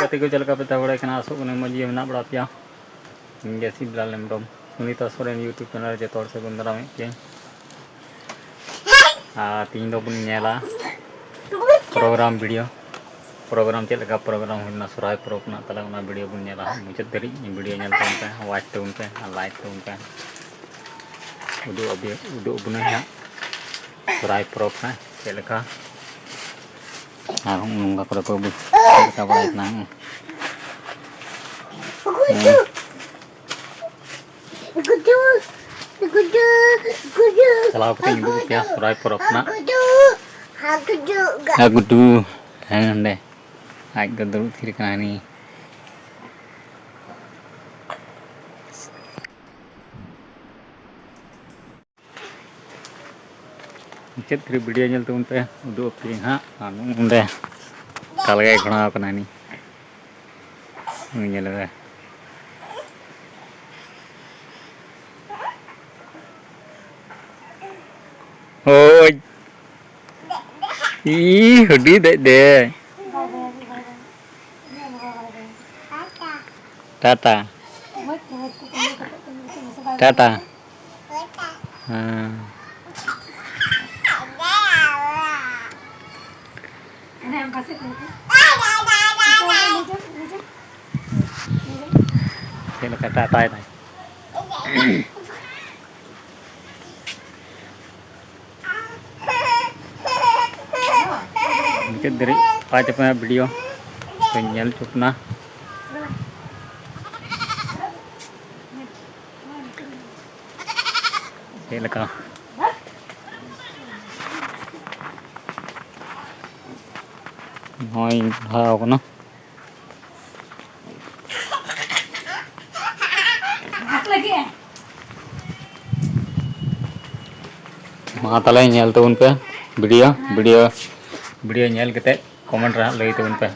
गति को चलका पे तबड़े कना आसो कने मजी मेना बड़ा पिया जैसी बिलाल लेमडम सुनीता सोरेन यूट्यूब चैनल जे तोड़ से बंदरा में के तीन दो बुन नेला प्रोग्राम वीडियो प्रोग्राम चल का प्रोग्राम होना सुराय प्रोप ना तला उना वीडियो बुन नेला मुझे दरी वीडियो नेल तोन पे वाच तोन पे लाइक तोन पे उदो बुना है सुराय प्रोप ना चल का nunggu aku dapat bus kita balik nang kalau aku tinggal di tiap surai perop nak aku tu hang deh aku dulu kiri kanan ni chat kiri video nyel tuh unte udah oke ha anu unde kalau kayak kena apa nani nyel deh oh ih hudi deh tata tata Ini kata tai này. Mungkin dari pada punya video penyel cukna. Ini lekang. Nói hao của nó tala nyel tuun pe video nyel kete comment rah lagi tuun pe